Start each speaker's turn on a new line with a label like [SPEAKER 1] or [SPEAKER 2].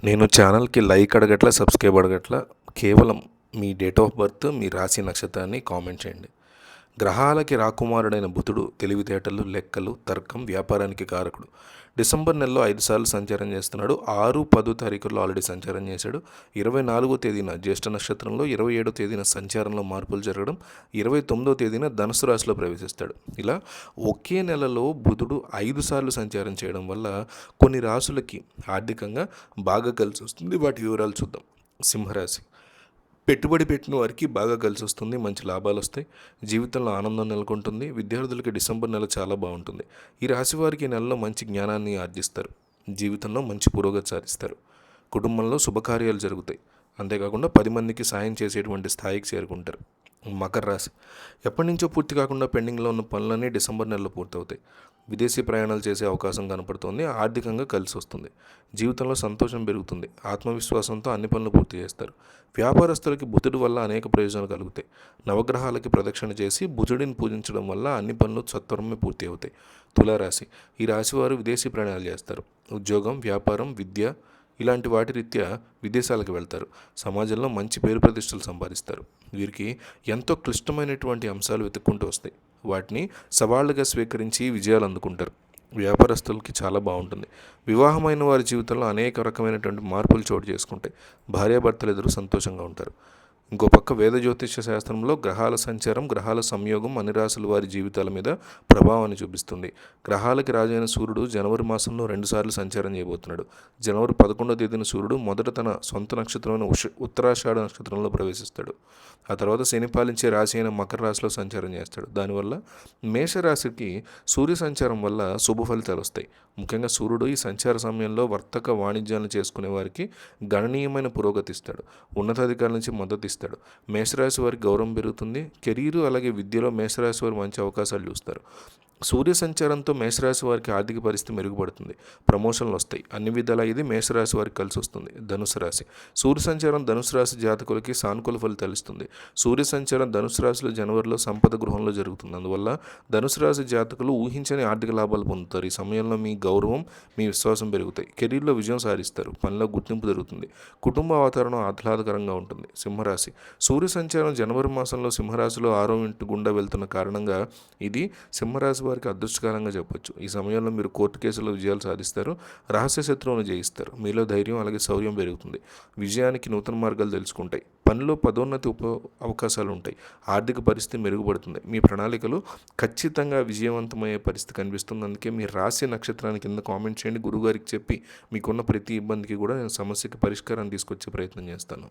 [SPEAKER 1] నేను ఛానల్కి like అడగట్లా, subscribe అడగట్లా. కేవలం మీ డేట్ ఆఫ్ బర్త్, మీ రాశి నక్షత్రాన్ని కామెంట్ చేయండి. గ్రహాలకి రాకుమారుడైన బుధుడు తెలివితేటలు, లెక్కలు, తర్కం, వ్యాపారానికి కారకుడు. డిసెంబర్ నెలలో 5 సార్లు సంచారం చేస్తున్నాడు. 6, 10 తారీఖుల్లో ఆల్రెడీ సంచారం చేశాడు. 24వ తేదీన జ్యేష్ఠ నక్షత్రంలో, 27వ తేదీన సంచారంలో మార్పులు జరగడం, 29వ తేదీన ధనుసు రాశిలో ప్రవేశిస్తాడు. ఇలా ఒకే నెలలో బుధుడు 5 సార్లు సంచారం చేయడం వల్ల కొన్ని రాశులకి ఆర్థికంగా బాగా కలిసి వస్తుంది. వాటి వివరాలు చూద్దాం. సింహరాశి. పెట్టుబడి పెట్టిన వారికి బాగా కలిసి వస్తుంది, మంచి లాభాలు వస్తాయి, జీవితంలో ఆనందం నెలకొంటుంది. విద్యార్థులకి డిసెంబర్ నెల చాలా బాగుంటుంది. ఈ రాశి వారికి ఈ నెలలో మంచి జ్ఞానాన్ని ఆర్జిస్తారు, జీవితంలో మంచి పురోగతి సాధిస్తారు, కుటుంబంలో శుభకార్యాలు జరుగుతాయి. అంతేకాకుండా 10 మందికి సాయం చేసేటువంటి స్థాయికి చేరుకుంటారు. మకర రాశి. ఎప్పటి నుంచో పూర్తి కాకుండా పెండింగ్లో ఉన్న పనులన్నీ డిసెంబర్ నెలలో పూర్తవుతాయి. విదేశీ ప్రయాణాలు చేసే అవకాశం కనపడుతుంది. ఆర్థికంగా కలిసి వస్తుంది. జీవితంలో సంతోషం పెరుగుతుంది. ఆత్మవిశ్వాసంతో అన్ని పనులు పూర్తి చేస్తారు. వ్యాపారస్తులకి బుధుడి వల్ల అనేక ప్రయోజనాలు కలుగుతాయి. నవగ్రహాలకి ప్రదక్షిణ చేసి బుధుడిని పూజించడం వల్ల అన్ని పనులు సత్వరమే పూర్తి అవుతాయి. తులారాశి. ఈ రాశి వారు విదేశీ ప్రయాణాలు చేస్తారు. ఉద్యోగం, వ్యాపారం, విద్య ఇలాంటి వాటి రీత్యా విదేశాలకు వెళ్తారు. సమాజంలో మంచి పేరు ప్రతిష్టలు సంపాదిస్తారు. వీరికి ఎంతో క్లిష్టమైనటువంటి అంశాలు వెతుక్కుంటూ వస్తాయి. వాటిని సవాళ్లుగా స్వీకరించి విజయాలు అందుకుంటారు. వ్యాపారస్తులకి చాలా బాగుంటుంది. వివాహమైన వారి జీవితంలో అనేక రకమైనటువంటి మార్పులు చోటు చేసుకుంటాయి. భార్యాభర్తలు ఎదురు సంతోషంగా ఉంటారు. ఇంకో పక్క వేద జ్యోతిష్య శాస్త్రంలో గ్రహాల సంచారం, గ్రహాల సంయోగం అన్ని రాశుల వారి జీవితాల మీద ప్రభావాన్ని చూపిస్తుంది. గ్రహాలకి రాజైన సూర్యుడు జనవరి మాసంలో 2 సార్లు సంచారం చేయబోతున్నాడు. జనవరి 11వ తేదీన సూర్యుడు మొదట తన సొంత నక్షత్రమైన ఉత్తరాషాఢ నక్షత్రంలో ప్రవేశిస్తాడు. ఆ తర్వాత శని పాలించే రాశి అయిన మకర రాశిలో సంచారం చేస్తాడు. దానివల్ల మేషరాశికి సూర్య సంచారం వల్ల శుభ ఫలితాలు వస్తాయి. ముఖ్యంగా సూర్యుడు ఈ సంచార సమయంలో వర్తక వాణిజ్యాలను చేసుకునే వారికి గణనీయమైన పురోగతి ఇస్తాడు. ఉన్నతాధికారుల నుంచి మద్దతు ఇస్తాడు. మేషరాశి వారికి గౌరవం పెరుగుతుంది. కెరీరు అలాగే విద్యలో మేషరాశి వారు మంచి అవకాశాలు చూస్తారు. సూర్య సంచారంతో మేషరాశి వారికి ఆర్థిక పరిస్థితి మెరుగుపడుతుంది. ప్రమోషన్లు వస్తాయి. అన్ని విధాలా ఇది మేషరాశి వారికి కలిసి వస్తుంది. ధనుసు రాశి. సూర్య సంచారం ధనుసు రాశి జాతకులకి సానుకూల ఫలితాలు ఇస్తుంది. సూర్య సంచారం ధనుసు రాశిలో జనవరిలో సంపద గృహంలో జరుగుతుంది. అందువల్ల ధనుసు రాశి జాతకులు ఊహించని ఆర్థిక లాభాలు పొందుతారు. ఈ సమయంలో మీ గౌరవం, మీ విశ్వాసం పెరుగుతాయి. కెరీర్లో విజయం సాధిస్తారు. పనిలో గుర్తింపు జరుగుతుంది. కుటుంబ వాతావరణం ఆహ్లాదకరంగా ఉంటుంది. సింహరాశి. సూర్య సంచారం జనవరి మాసంలో సింహరాశిలో 6వ ఇంటి గుండా వెళ్తున్న కారణంగా ఇది సింహరాశి వారికి అదృష్టకాలంగా చెప్పొచ్చు. ఈ సమయంలో మీరు కోర్టు కేసులో విజయాలు సాధిస్తారు. రహస్య శత్రువును జయిస్తారు. మీలో ధైర్యం అలాగే శౌర్యం పెరుగుతుంది. విజయానికి నూతన మార్గాలు తెలుసుకుంటాయి. పనిలో పదోన్నతి అవకాశాలు ఉంటాయి. ఆర్థిక పరిస్థితి మెరుగుపడుతుంది. మీ ప్రణాళికలు ఖచ్చితంగా విజయవంతమయ్యే పరిస్థితి కనిపిస్తుంది. అందుకే మీ రాశి నక్షత్రాన్ని కింద కామెంట్ చేయండి. గురువుగారికి చెప్పి మీకున్న ప్రతి ఇబ్బందికి కూడా నేను సమస్యకి పరిష్కారాన్ని తీసుకొచ్చే ప్రయత్నం చేస్తాను.